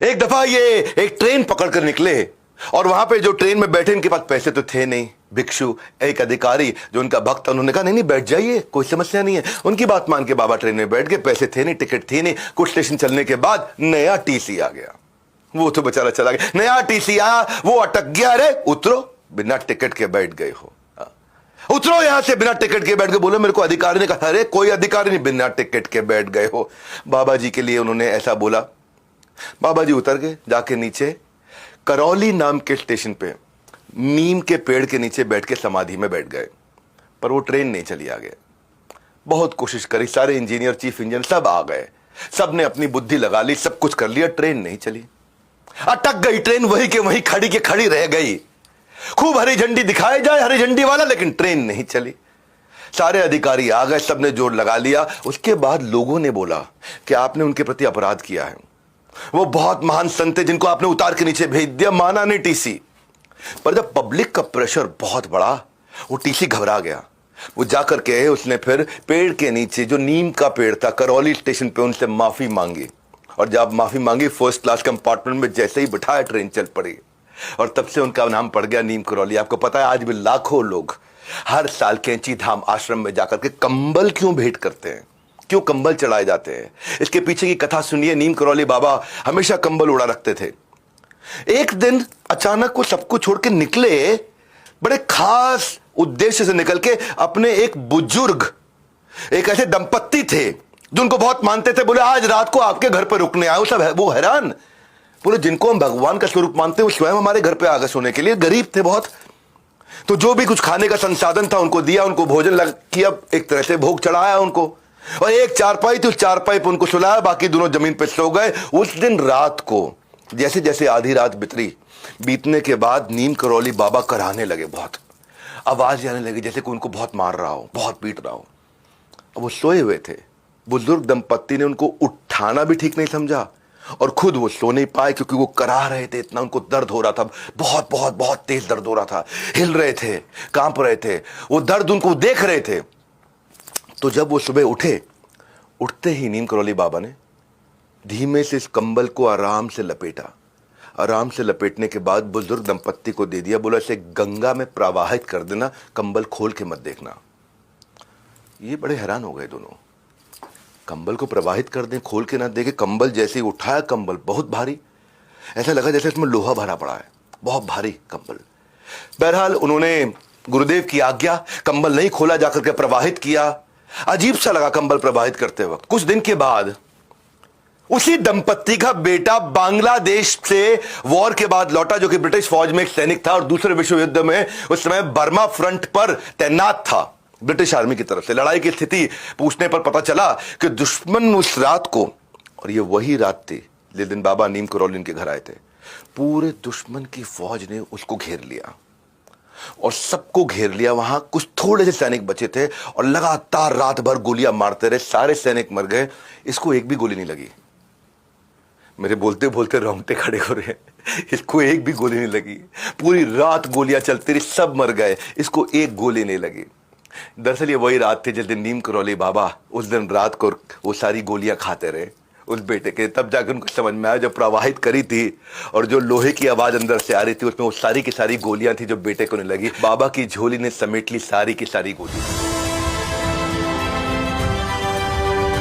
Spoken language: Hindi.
एक दफा ये एक ट्रेन पकड़कर निकले और वहां पे जो ट्रेन में बैठे इनके पास पैसे तो थे नहीं। भिक्षु एक अधिकारी जो उनका भक्त था, उन्होंने कहा नहीं नहीं बैठ जाइए, कोई समस्या नहीं है। उनकी बात मान के बाबा ट्रेन में बैठ गए। पैसे थे नहीं, टिकट थी नहीं। कुछ स्टेशन चलने के बाद नया टीसी आ गया। वो तो बेचारा चला गया। नया टीसी आया, वो अटक गया। अरे उतरो, बिना टिकट के बैठ गए हो, उतरो यहां से। बिना टिकट के बैठ गए। बोलो मेरे को अधिकारी ने कहा, अरे कोई अधिकारी नहीं, बिना टिकट के बैठ गए हो। बाबा जी के लिए उन्होंने ऐसा बोला। बाबा जी उतर गए, जाके नीचे करौली नाम के स्टेशन पे नीम के पेड़ के नीचे बैठ के समाधि में बैठ गए। पर वो ट्रेन नहीं चली आगे। बहुत कोशिश करी, सारे इंजीनियर, चीफ इंजीनियर सब आ गए, सब ने अपनी बुद्धि लगा ली, सब कुछ कर लिया, ट्रेन नहीं चली। अटक गई ट्रेन, वही के वही खड़ी के खड़ी रह गई। खूब हरी झंडी दिखाई जाए, हरी झंडी वाला, लेकिन ट्रेन नहीं चली। सारे अधिकारी आ गए, सबने जोर लगा लिया। उसके बाद लोगों ने बोला कि आपने उनके प्रति अपराध किया है, वो बहुत महान संत है जिनको आपने उतार के नीचे भेज दिया। माना नहीं टीसी। पर जब पब्लिक का प्रेशर बहुत बड़ा, वो टीसी घबरा गया। वो जाकर के उसने फिर पेड़ के नीचे, जो नीम का पेड़ था, करौली स्टेशन पे उनसे माफी मांगी। और जब माफी मांगी, फर्स्ट क्लास कंपार्टमेंट में जैसे ही बिठाया, ट्रेन चल पड़ी। और तब से उनका नाम पड़ गया नीम करौली। आपको पता है आज भी लाखों लोग हर साल कैंची धाम आश्रम में जाकर के कंबल क्यों भेंट करते हैं, क्यों कंबल चढ़ाए जाते हैं? इसके पीछे की कथा सुनिए। नीम करौली बाबा हमेशा कंबल उड़ा रखते थे। एक दिन अचानक वो सबको छोड़ के निकले, बड़े खास उद्देश्य से निकल के। अपने एक बुजुर्ग, एक ऐसे दंपत्ति थे जो उनको बहुत मानते थे, बोले आज रात को आपके घर पर रुकने आए। सब वो हैरान, बोले जिनको हम भगवान का स्वरूप मानते हैं वो स्वयं हमारे घर पे आ गए सोने के लिए। गरीब थे बहुत, तो जो भी कुछ खाने का संसाधन था उनको दिया, उनको भोजन लग किया, एक तरह से भोग चढ़ाया उनको। और एक चारपाई थी, उस चारपाई पर उनको सुलाया, बाकी दोनों जमीन पर सो गए। उस दिन रात को जैसे जैसे आधी रात बीतने के बाद नीम करौली बाबा कराहने लगे। बहुत आवाज आने लगी जैसे कि उनको बहुत मार रहा हो, बहुत पीट रहा हो। अब वो सोए हुए थे। बुजुर्ग दंपत्ति ने उनको उठाना भी ठीक नहीं समझा और खुद वो सो नहीं पाए, क्योंकि वो कराह रहे थे। इतना उनको दर्द हो रहा था, बहुत बहुत बहुत तेज दर्द हो रहा था। हिल रहे थे, कांप रहे थे, वो दर्द उनको देख रहे थे। तो जब वो सुबह उठे, उठते ही नीम करौली बाबा ने धीमे से इस कंबल को आराम से लपेटा। आराम से लपेटने के बाद बुजुर्ग दंपत्ति को दे दिया। बोला इसे गंगा में प्रवाहित कर देना, कंबल खोल के मत देखना। ये बड़े हैरान हो गए दोनों। कंबल को प्रवाहित कर दें, खोल के ना देखे। कंबल जैसे ही उठाया, कंबल बहुत भारी, ऐसा लगा जैसे इसमें लोहा भरा पड़ा है, बहुत भारी कंबल। बहरहाल उन्होंने गुरुदेव की आज्ञा, कंबल नहीं खोला, जाकर के प्रवाहित किया। अजीब सा लगा कंबल प्रवाहित करते वक्त। कुछ दिन के बाद उसी दंपत्ति का बेटा बांग्लादेश से वॉर के बाद लौटा, जो कि ब्रिटिश फौज में एक सैनिक था और दूसरे विश्व युद्ध में उस समय बर्मा फ्रंट पर तैनात था ब्रिटिश आर्मी की तरफ से। लड़ाई की स्थिति पूछने पर पता चला कि दुश्मन उस रात को, और ये वही रात थी जिस दिन बाबा नीम करौली के घर आए थे, पूरे दुश्मन की फौज ने उसको घेर लिया और सबको घेर लिया। वहां कुछ थोड़े से सैनिक बचे थे और लगातार रात भर गोलियां मारते रहे। सारे सैनिक मर गए, इसको एक भी गोली नहीं लगी। मेरे बोलते बोलते रोंगटे खड़े हो रहे हैं। इसको एक भी गोली नहीं लगी। पूरी रात गोलियां चलती रही, सब मर गए, इसको एक गोली नहीं लगी। दरअसल ये वही रात थी जिस दिन नीम करौली बाबा उस दिन रात को वो सारी गोलियां खाते रहे उस बेटे के। तब जाकर उनको समझ में आया, जो प्रवाहित करी थी और जो लोहे की आवाज अंदर से आ रही थी, उसमें वो सारी की सारी गोलियां थी जो बेटे को नहीं लगी। बाबा की झोली ने समेट ली सारी की सारी गोली।